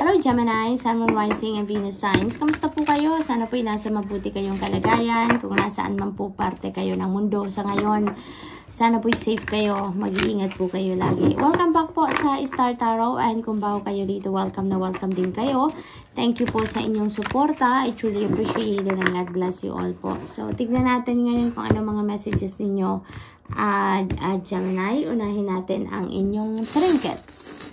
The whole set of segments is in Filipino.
Hello Gemini, Sun, Moon, Rising, and Venus signs. Kamusta po kayo? Sana po nasa mabuti kayong kalagayan. Kung nasaan man po parte kayo ng mundo sa ngayon, sana po safe kayo. Mag-iingat po kayo lagi. Welcome back po sa Star Tarot. And kung bago kayo dito, welcome na welcome din kayo. Thank you po sa inyong suporta. I truly appreciate it and God bless you all po. So, tignan natin ngayon kung ano mga messages ninyo. Gemini, unahin natin ang inyong trinkets.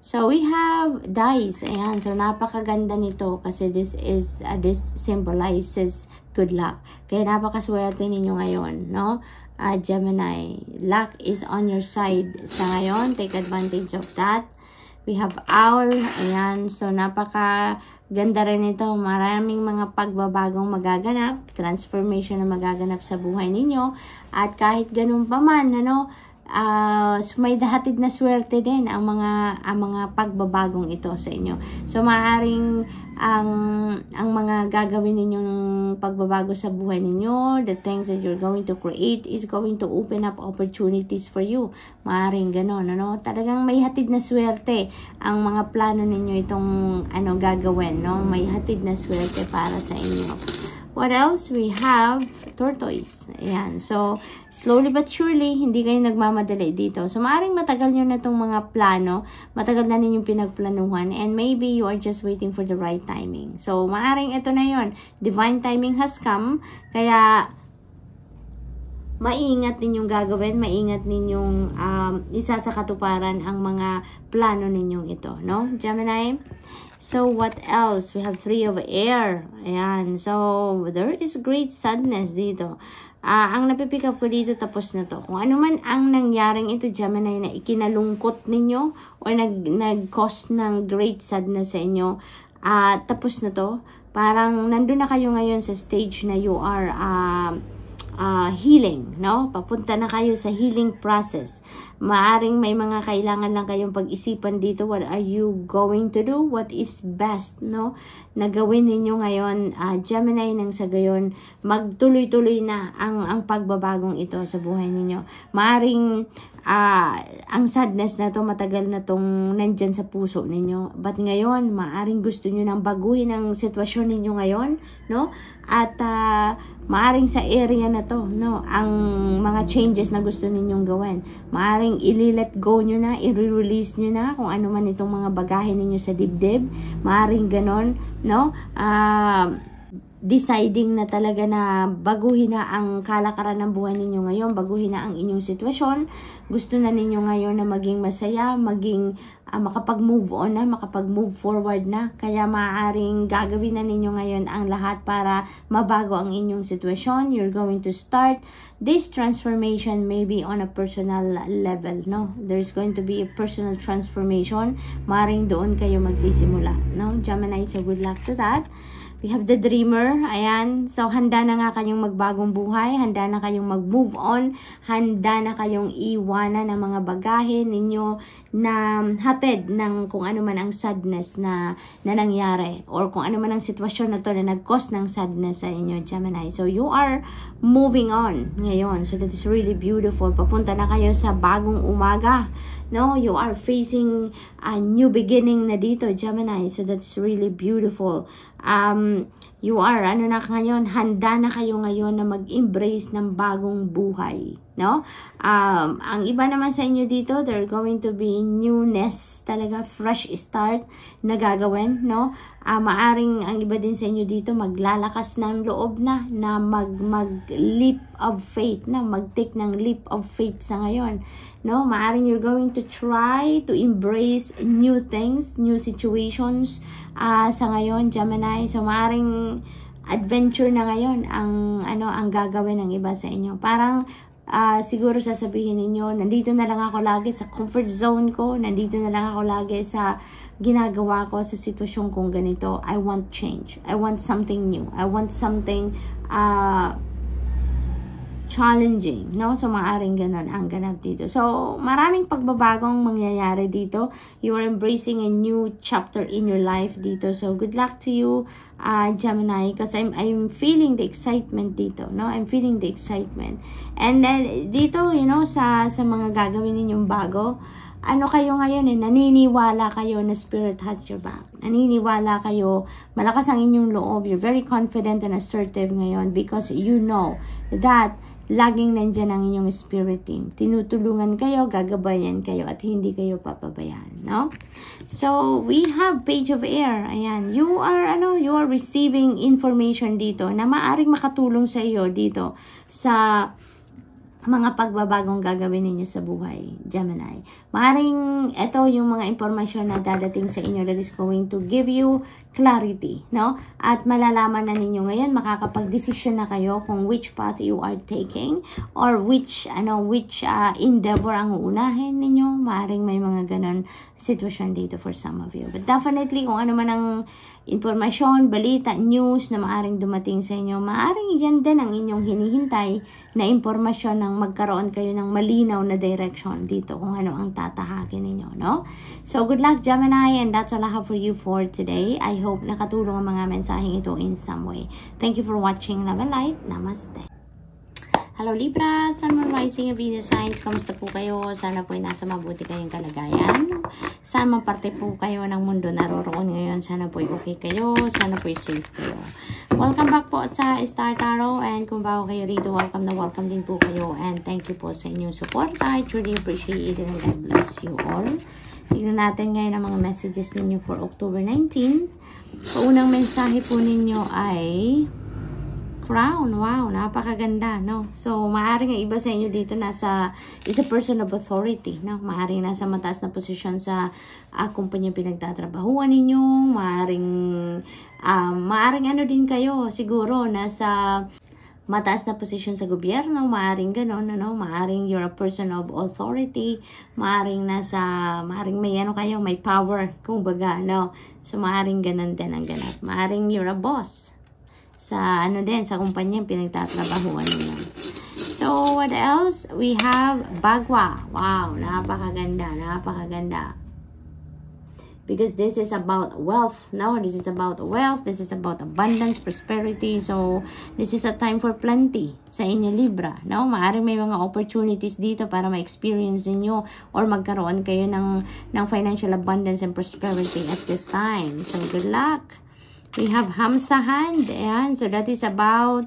So, we have dice. Ayan. So, napakaganda nito kasi this symbolizes good luck. Kaya napakaswerte ninyo ngayon, no? Gemini, luck is on your side sa ngayon. Take advantage of that. We have owl. Ayan. So, napakaganda rin ito. Maraming mga pagbabagong magaganap. Transformation na magaganap sa buhay ninyo. At kahit ganun pa man, ano, may dahatid na swerte din ang mga pagbabagong ito sa inyo. So maaring ang mga gagawin ninyong pagbabago sa buhay ninyo, the things that you're going to create is going to open up opportunities for you. Maaring ganon, ano? Talagang may hatid na swerte ang mga plano ninyo itong gagawin, no? May hatid na swerte para sa inyo. What else? We have tortoise. Ayan. So, slowly but surely, hindi kayo nagmamadali dito. So, maaaring matagal nyo na itong mga plano. Matagal na ninyong pinagplanuhan. And maybe you are just waiting for the right timing. So, maaaring ito na yon. Divine timing has come. Kaya, maingat ninyong gagawin. Maingat ninyong isa sa katuparan ang mga plano ninyong ito. No? Gemini? So, what else? We have 3 of air. Ayan. So, there is great sadness dito. Ang napipick up ko dito, tapos na to. Kung ano man ang nangyaring ito, Gemini, na ikinalungkot ninyo or nag-cause ng great sadness sa inyo, tapos na to. Parang nandun na kayo ngayon sa stage na you are healing, no? Papunta na kayo sa healing process. Maaring may mga kailangan lang kayong pag-isipan dito. What are you going to do? What is best, no? Nagawin ninyo ngayon, Gemini, nang sa gayon, magtuloy-tuloy na ang pagbabagong ito sa buhay ninyo. Maaring ang sadness na to matagal na tong nandyan sa puso ninyo. But ngayon, maaring gusto nyo nang baguhin ang sitwasyon ninyo ngayon, no? At maaring sa area na to, no, ang mga changes na gusto ninyong gawin. Maaring i-let go nyo na, i-release nyo na kung ano man itong mga bagahe ninyo sa dibdib. Maaring ganon, no? Deciding na talaga na baguhin na ang kalakaran ng buhay ninyo ngayon, baguhin na ang inyong sitwasyon. Gusto na ninyo ngayon na maging masaya, maging makapag-move on na, makapag-move forward na. Kaya maaaring gagawin na ninyo ngayon ang lahat para mabago ang inyong sitwasyon. You're going to start this transformation maybe on a personal level, no? There's going to be a personal transformation. Maaaring doon kayo magsisimula, no? Gemini, so good luck to that. We have the dreamer. Ayan. So, handa na nga kayong magbagong buhay. Handa na kayong mag-move on. Handa na kayong iwanan ng mga bagahe ninyo na hatid ng kung ano man ang sadness na nangyari. Or kung ano man ang sitwasyon na to na nag-cause ng sadness sa inyo, Gemini. So, you are moving on ngayon. So, that is really beautiful. Papunta na kayo sa bagong umaga. No, you are facing a new beginning na dito, Gemini. So, that's really beautiful. You are, ngayon, handa na kayo ngayon na mag-embrace ng bagong buhay. No? Ang iba naman sa inyo dito, there going to be newness, talaga fresh start na gagawin, no? Maaring ang iba din sa inyo dito maglalakas ng loob na mag-leap of faith, na mag-take ng leap of faith sa ngayon. No? Maaring you're going to try to embrace new things, new situations sa ngayon, Gemini. So maaring adventure na ngayon ang gagawin ng iba sa inyo. Parang siguro sasabihin ninyo, nandito na lang ako lagi sa comfort zone ko, nandito na lang ako lagi sa ginagawa ko, sa sitwasyon kong ganito. I want change. I want something new. I want something challenging, no? So, maaring ganun ang ganap dito. So, maraming pagbabagong mangyayari dito. You are embracing a new chapter in your life dito. So, good luck to you, Gemini, because I'm feeling the excitement dito, no? I'm feeling the excitement. And then, dito, you know, sa mga gagawin ninyong bago, ano kayo ngayon naniniwala kayo na spirit has your back. Naniniwala kayo, malakas ang inyong loob. You're very confident and assertive ngayon because you know that laging nandyan ang inyong spirit team. Tinutulungan kayo, gagabayan kayo, at hindi kayo papabayaan, no? So, we have Page of Air. Ayan, you are receiving information dito na maaring makatulong sa iyo dito sa mga pagbabagong gagawin ninyo sa buhay, Gemini. Maaring ito yung mga impormasyon na dadating sa inyo that is going to give you clarity, no? At malalaman na ninyo ngayon, makakapag-decision na kayo kung which path you are taking or which endeavor ang uunahin ninyo. Maaring may mga ganon sitwasyon dito for some of you. But definitely, kung ano man ang impormasyon, balita, news na maaring dumating sa inyo, maaring yan din ang inyong hinihintay na impormasyon ng magkaroon kayo ng malinaw na direction dito kung ano ang tatahakin ninyo, no? So, good luck, Gemini, and that's all I have for you for today. I hope nakatulong ang mga mensaheng ito in some way. Thank you for watching. Love and light. Namaste. Hello Libra, Sun, Moon, Rising, and Venus signs. Kamusta po kayo? Sana po ay nasa mabuti kayong kalagayan. Sana parte po kayo ng mundo naroroon ngayon. Sana po ay okay kayo. Sana po ay safe kayo. Welcome back po sa Star Tarot. And kung bago kayo rito, welcome na welcome din po kayo. And thank you po sa inyong support. I truly appreciate it and God bless you all. Tignan natin ngayon ang mga messages ninyo for October 19. Unang mensahe po ninyo ay Crown. Wow, napakaganda, no? So, maaaring ang iba sa inyo dito is a person of authority, no? Maaaring nasa mataas na posisyon sa kumpanya pinagtatrabahuan ninyo. Maaaring ano din kayo, siguro, nasa mataas na posisyon sa gobyerno, maaring ganon, ano? Maaring you're a person of authority, maaring may ano kayo, may power, kumbaga, no? So, maaring ganon din ang ganap. Maaring you're a boss sa sa kumpanya pinagtatrabahuan niyo. So, what else? We have Bagwa. Wow, napakaganda. Because this is about wealth. No, this is about wealth. This is about abundance, prosperity. So, this is a time for plenty sa inyo Libra. No, maaring may mga opportunities dito para ma-experience niyo or magkaroon kayo ng financial abundance and prosperity at this time. So, good luck. We have Hamsa hand. Ayan. So, that is about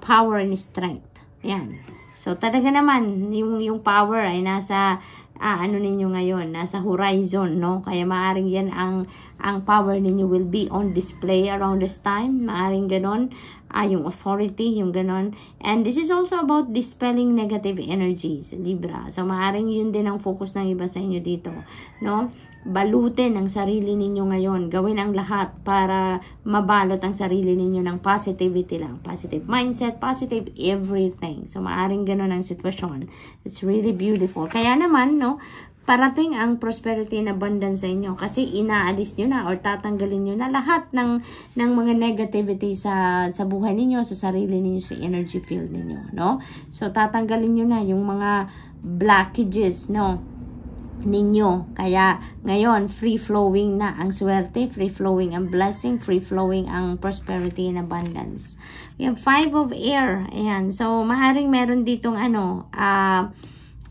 power and strength. Ayan. So, talaga naman, yung power ay nasa, ninyo ngayon, nasa horizon, no? Kaya maaring yan ang power ninyo will be on display around this time. Maaring ganon. Yung authority, yung ganon. And this is also about dispelling negative energies, Libra. So, maaring yun din ang focus ng iba sa inyo dito, no? Balutin ang sarili ninyo ngayon. Gawin ang lahat para mabalot ang sarili ninyo ng positivity lang. Positive mindset, positive everything. So, maaring ganon ang sitwasyon. It's really beautiful. Kaya naman, no, parating ang prosperity and abundance sa inyo kasi inaalis nyo na or tatanggalin nyo na lahat ng mga negativity sa buhay ninyo, sa sarili ninyo, sa energy field ninyo, no? So, tatanggalin nyo na yung mga blockages, no, ninyo. Kaya, ngayon, free-flowing na ang swerte, free-flowing ang blessing, free-flowing ang prosperity and abundance. Yung 5 of Air, ayan. So, maaaring meron ditong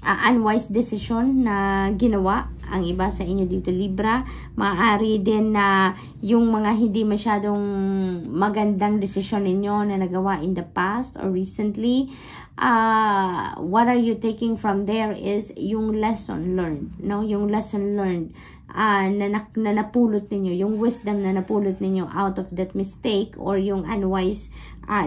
unwise decision na ginawa ang iba sa inyo dito Libra. Maaari din na yung mga hindi masyadong magandang decision ninyo na nagawa in the past or recently, what are you taking from there is yung lesson learned, no? Yung lesson learned na napulot ninyo, yung wisdom na napulot ninyo out of that mistake or yung unwise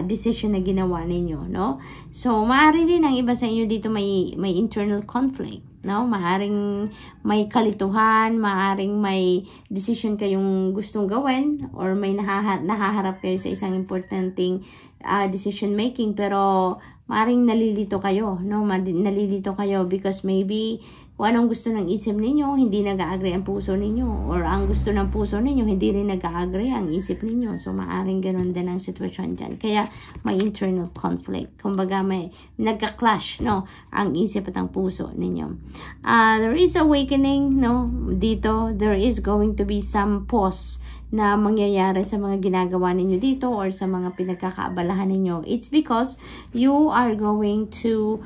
decision na ginawa ninyo, no? So, maaari din ang iba sa inyo dito may internal conflict, no? Maaring may kalituhan, maaring may decision kayong gustong gawin or may nahaharap kayo sa isang importanteng decision making, pero maaring nalilito kayo, no? Nalilito kayo because maybe kung anong gusto ng isip ninyo, hindi nag-agree ang puso ninyo. Or ang gusto ng puso ninyo, hindi rin nag-agree ang isip ninyo. So, maaring ganun din ang sitwasyon dyan. Kaya, may internal conflict. Kumbaga, may nagka-clash, no? Ang isip at ang puso ninyo. There is awakening, no? Dito, there is going to be some pause na mangyayari sa mga ginagawa ninyo dito or sa mga pinagkakaabalahan ninyo. It's because you are going to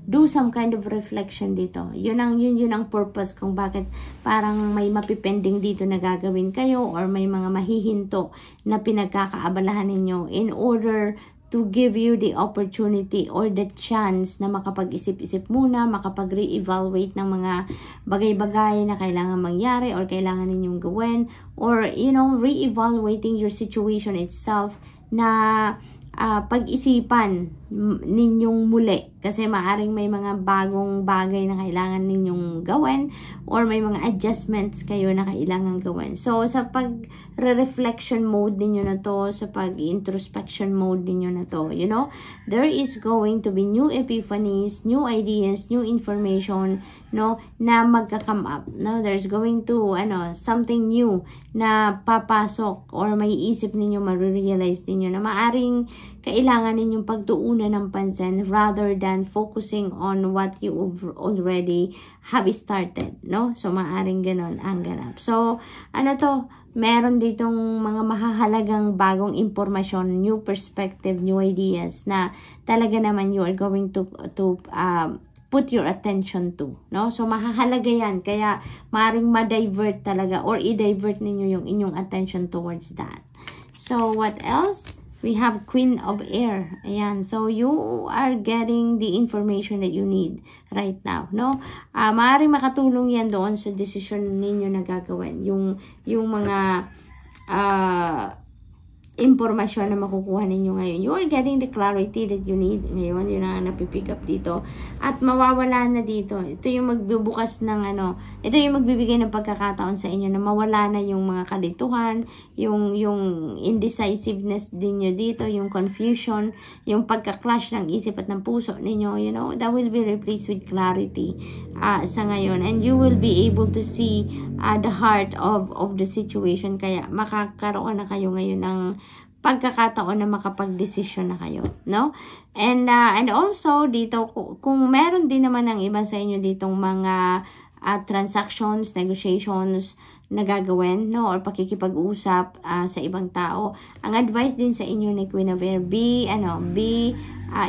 do some kind of reflection dito. Yun ang purpose kung bakit parang may mapipending dito na gagawin kayo or may mga mahihinto na pinagkakaabalahan ninyo in order to give you the opportunity or the chance na makapag-isip-isip muna, makapag-re-evaluate ng mga bagay-bagay na kailangan mangyari or kailangan ninyong gawin, or, you know, re-evaluating your situation itself na pag-isipan ninyong muli. Kasi maaring may mga bagong bagay na kailangan ninyong gawin or may mga adjustments kayo na kailangan gawin. So, sa pag-reflection mode ninyo na to, sa pag-introspection mode ninyo na to, you know, there is going to be new epiphanies, new ideas, new information, no, na magka-come up, no? There's going to, something new na papasok or may isip ninyo, ma-realize ninyo na maaring kailangan ninyong pagtuunan ng pansin rather than focusing on what you already have started, no? So, maaring ganon ang ganap. So, meron ditong mga mahahalagang bagong impormasyon, new perspective, new ideas na talaga naman you are going to put your attention to, no? So, mahahalaga yan. Kaya, maaring ma-divert talaga or i-divert ninyo yung inyong attention towards that. So, what else? We have Queen of Air. Ayan. So, you are getting the information that you need right now, no? Maaaring makatulong yan doon sa decision ninyo na gagawin. Yung mga impormasyon na makukuha ninyo ngayon. You are getting the clarity that you need ngayon. Yun ang napipick up dito. At mawawala na dito. Ito yung magbubukas ng ito yung magbibigay ng pagkakataon sa inyo na mawala na yung mga kalituhan, yung indecisiveness din nyo dito, yung confusion, yung pagka-clash ng isip at ng puso ninyo, you know, that will be replaced with clarity sa ngayon. And you will be able to see the heart of the situation. Kaya makakaroon na kayo ngayon ng pagkakataon na makapag-desisyon na kayo, no? And also dito, kung meron din naman ng iba sa inyo ditong mga transactions, negotiations na gagawin, no, or pakikipag-usap sa ibang tao, ang advice din sa inyo ni Queen of Air, be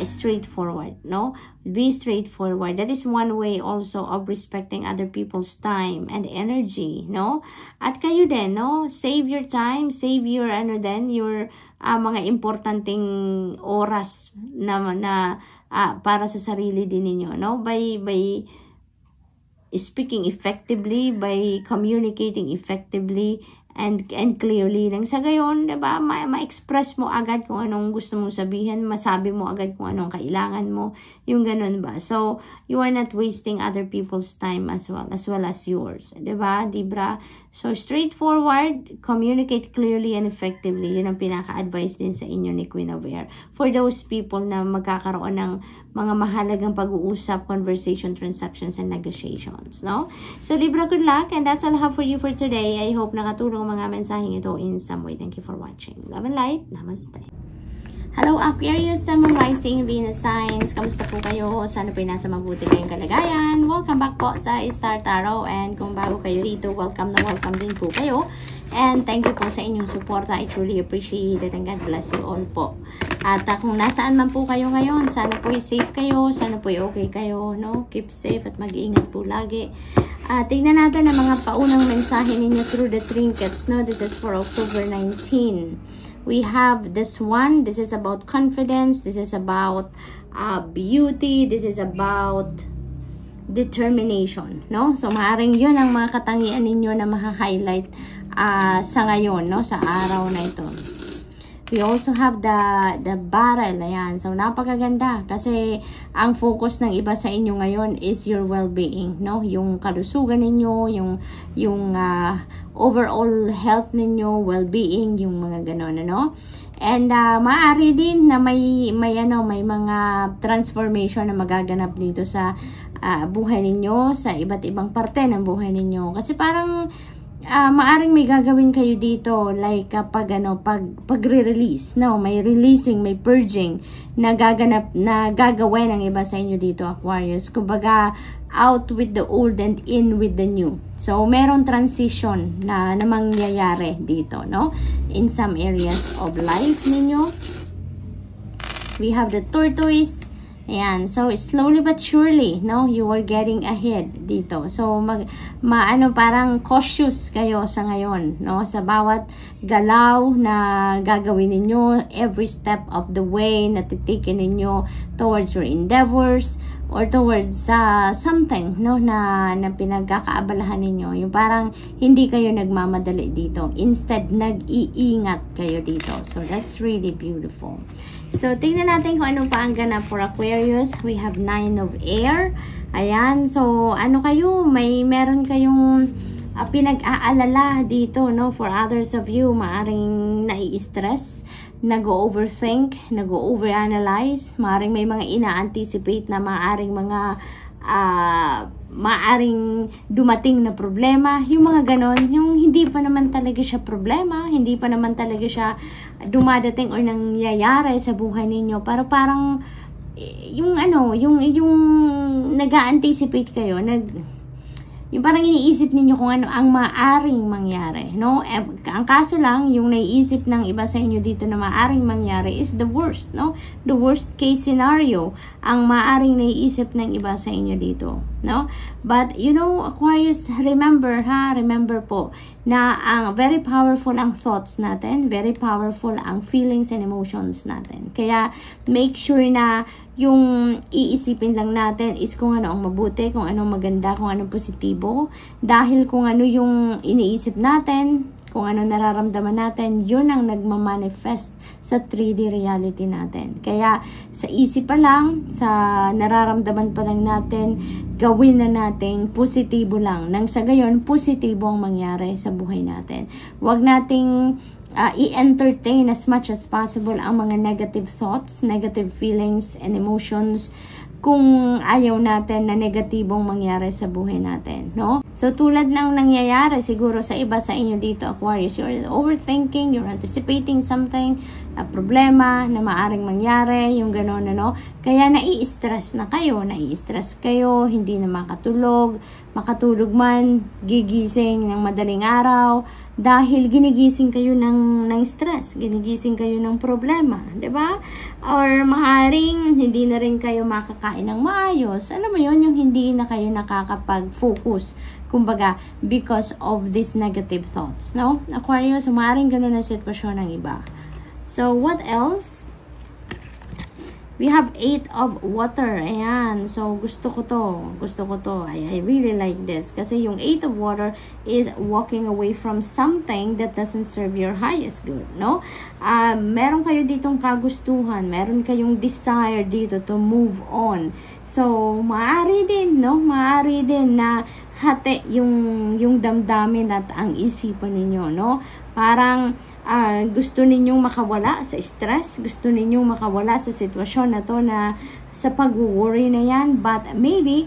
straightforward, no? Be straightforward. That is one way also of respecting other people's time and energy, no? At kayo din, no? Save your time, save your your mga importanteng oras na para sa sarili din ninyo, no? By speaking effectively, by communicating effectively and clearly. Nang sa gayon, diba, ma-express mo agad kung anong gusto mong sabihin, masabi mo agad kung anong kailangan mo, yung ganun ba. So, you are not wasting other people's time as well as yours. Diba, Libra? So, straightforward, communicate clearly and effectively. Yun ang pinaka-advice din sa inyo ni Queen of Air. For those people na magkakaroon ng mga mahalagang pag-uusap, conversation, transactions, and negotiations, no? So, Libra, good luck, and that's all I have for you for today. I hope nakatulong ang mga mensaheng ito in some way. Thank you for watching. Love and light. Namaste. Hello, Aquarius, Sun, Moon, Rising, Venus signs. Kamusta po kayo? Sana po nasa mabuti kayong kalagayan. Welcome back po sa Star Tarot. And kung bago kayo dito, welcome din po kayo. And thank you po sa inyong suporta. I truly appreciate it and God bless you all po. At kung nasaan man po kayo ngayon, sana po safe kayo, sana po okay kayo, no? Keep safe at mag-iingat po lagi. Tingnan natin ang mga paunang mensahe ninyo through the trinkets, no? This is for October 19. We have this one. This is about confidence. This is about beauty. This is about determination, no? So, maaring yun ang mga katangian ninyo na maha-highlight sa ngayon, no? Sa araw na ito. We also have the barrel. Ayan. So, napakaganda. Kasi, ang focus ng iba sa inyo ngayon is your well-being, no? Yung kalusugan ninyo, yung overall health ninyo, well-being, yung mga ganon, ano? And, maaari din na may mga transformation na magaganap dito sa buhay ninyo, sa iba't ibang parte ng buhay ninyo. Kasi parang, maaring may gagawin kayo dito like pag-re-release, no? May releasing, may purging na gagawin ang iba sa inyo dito, Aquarius. Kumbaga, out with the old and in with the new. So, meron transition na mangyayari dito, no? In some areas of life ninyo. We have the tortoise. Ayan. So, slowly but surely, no, you are getting ahead dito. So, parang cautious kayo sa ngayon, no, sa bawat galaw na gagawin ninyo, every step of the way na titikin ninyo towards your endeavors, or towards something, no, na pinagkakaabalahan ninyo. Yung parang hindi kayo nagmamadali dito. Instead, nag-iingat kayo dito. So, that's really beautiful. So, tingnan natin kung ano pa ang ganap for Aquarius. We have 9 of air. Ayan. So, ano kayo? Meron kayong pinag-aalala dito, no? For others of you, maaring nai-stress, nag-overthink, nag-overanalyze, maaring may mga ina-anticipate na maaring dumating na problema, yung mga ganon, yung hindi pa naman talaga siya problema, hindi pa naman talaga siya dumadating or nangyayari sa buhay ninyo, pero parang yung nag-a-anticipate kayo, yung parang iniisip ninyo kung ano ang maaring mangyari, no? Ang kaso lang, yung naiisip ng iba sa inyo dito na maaring mangyari is the worst, no? The worst case scenario, ang maaring naiisip ng iba sa inyo dito, no? But, you know, Aquarius, remember po, na very powerful ang thoughts natin, very powerful ang feelings and emotions natin. Kaya, make sure na yung iisipin lang natin is kung ano ang mabuti, kung anong maganda, kung anong positibo. Dahil kung ano yung iniisip natin, kung ano nararamdaman natin, yun ang nagmamanifest sa 3D reality natin. Kaya sa isip pa lang, sa nararamdaman pa lang natin, gawin na natin positibo lang. Nang sa gayon, positibo ang mangyari sa buhay natin. Huwag nating i-entertain as much as possible ang mga negative thoughts, negative feelings and emotions kung ayaw natin na negatibong mangyari sa buhay natin, no? So, tulad ng nangyayari siguro sa iba sa inyo dito, Aquarius, you're overthinking, you're anticipating something, a problema na maaring mangyari, yung gano'n, no? Kaya nai-stress kayo, hindi na makatulog man, gigising ng madaling araw, dahil ginigising kayo ng stress, ginigising kayo ng problema, 'di ba? Or maaaring hindi na rin kayo makakain ng maayos. Alam mo 'yon, yung hindi na kayo nakakapag-focus, kumbaga, because of these negative thoughts, no? Aquarius, maaaring gano'n ang sitwasyon ng iba. So, what else? We have 8 of water. Ayan. So, gusto ko to. I really like this. Kasi yung 8 of water is walking away from something that doesn't serve your highest good, no? Meron kayo ditong kagustuhan. Meron kayong desire dito to move on. So, maaari din, no? Maaari din na hati yung damdamin at ang isipan ninyo, no? Parang gusto ninyong makawala sa stress, gusto ninyong makawala sa sitwasyon na to, na sa pag-worry na yan, but maybe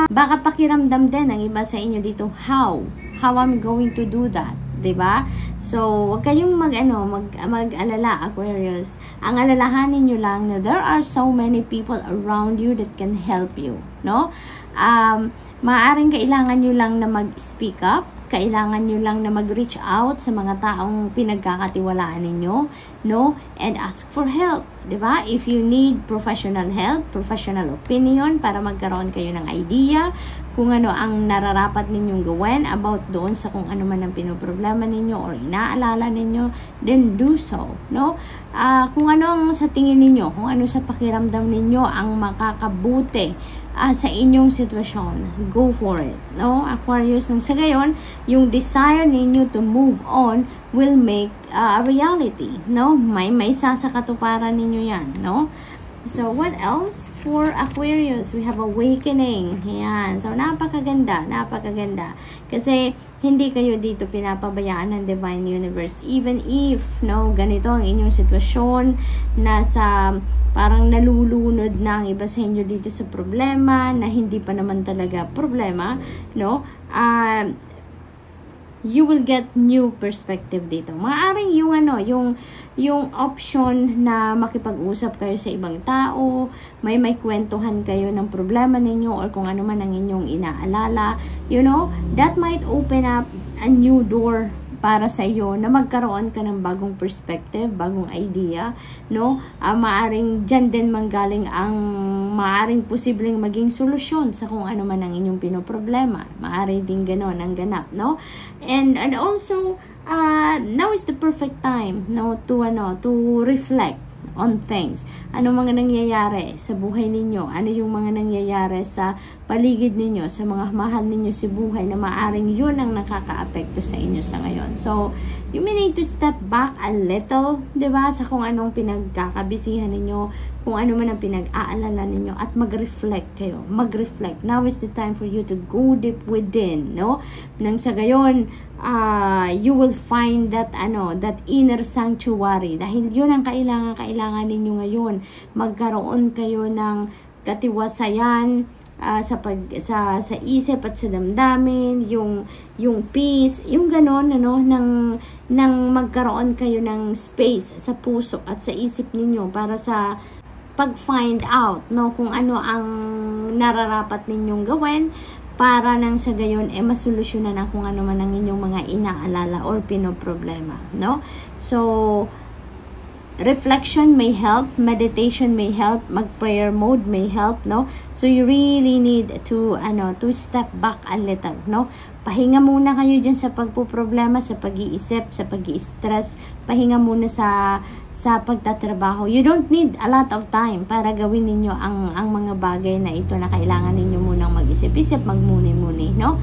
baka pakiramdam din ng iba sa inyo dito, how I'm going to do that, 'di ba? So, wag kayong mag-alala, Aquarius. Ang alalahanin niyo lang na there are so many people around you that can help you, no? Maaaring kailangan niyo lang na mag-speak up, kailangan nyo lang na mag-reach out sa mga taong pinagkakatiwalaan ninyo, no? And ask for help, di ba? If you need professional help, professional opinion, para magkaroon kayo ng idea kung ano ang nararapat ninyong gawin about doon sa kung ano man ang pinoproblema ninyo or inaalala ninyo, then do so, no? Kung ano ang sa tingin ninyo, kung ano sa pakiramdam ninyo ang makakabuti sa inyong sitwasyon, go for it, no? Aquarius, nang sa gayon, yung desire ninyo to move on will make a reality, no? May sasakatuparan ninyo yan, no? So, what else for Aquarius? We have awakening. Yan. So, napakaganda. Kasi, hindi kayo dito pinapabayaan ng Divine Universe. Even if, no, ganito ang inyong sitwasyon, nasa parang nalulunod na ang iba sa inyo dito sa problema, na hindi pa naman talaga problema, no? You will get new perspective dito. Maaaring yung option na makipag-usap kayo sa ibang tao, may kwentuhan kayo ng problema ninyo or kung ano man ang inyong inaalala, you know, that might open up a new door para sa iyo na magkaroon ka ng bagong perspective, bagong idea, no? Maaring dyan din manggaling ang maaring posibleng maging solusyon sa kung ano man ang inyong pinoproblema. Maaring din ganon ang ganap, no? And also, now is the perfect time, no, to reflect on things. Ano mga nangyayari sa buhay ninyo? Ano yung mga nangyayari sa paligid ninyo, sa mga mahal ninyo sa buhay na maaring yun ang nakaka-apekto sa inyo sa ngayon. So, you may need to step back a little, diba? Sa kung anong pinagkakabisihan ninyo, kung ano man ang pinag-aalala ninyo, at mag-reflect kayo. Mag-reflect. Now is the time for you to go deep within, no? Nang sa gayon, you will find that inner sanctuary, dahil yun ang kailangan ninyo ngayon. Magkaroon kayo ng katiwasayan sa isip at sa damdamin, yung peace, yung ganon, nang magkaroon kayo ng space sa puso at sa isip ninyo para sa pag-find out, no, kung ano ang nararapat ninyong gawin para nang sa gayon masolusyonan ang kung ano man ang inyong mga inaalala or pinoproblema, no? So, reflection may help, meditation may help, mag-prayer mode may help, no? So, you really need to step back a little, no? Pahinga muna kayo dyan sa pagpuproblema, sa pag-iisip, sa pag-i-stress. Pahinga muna sa pagtatrabaho. You don't need a lot of time para gawin ninyo ang mga bagay na ito na kailangan ninyo munang mag-isip-isip, magmuni-muni, no?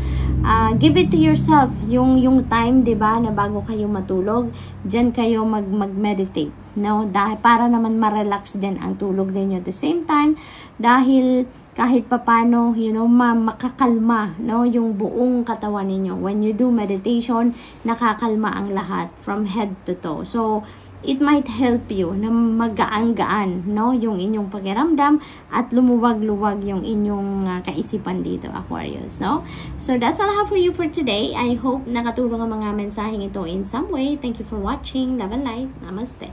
Give it to yourself. Yung time, 'di ba, na bago kayo matulog, diyan kayo mag-meditate, no? Dahil para naman ma-relax din ang tulog ninyo at the same time, dahil kahit papano, makakalma, no, yung buong katawan ninyo. When you do meditation, nakakalma ang lahat from head to toe. So, it might help you na magaan-gaan, no, yung inyong pakiramdam at lumuwag-luwag yung inyong kaisipan dito, Aquarius, no? So, that's all I have for you for today. I hope nakatulong ang mga mensaheng ito in some way. Thank you for watching. Love and light. Namaste.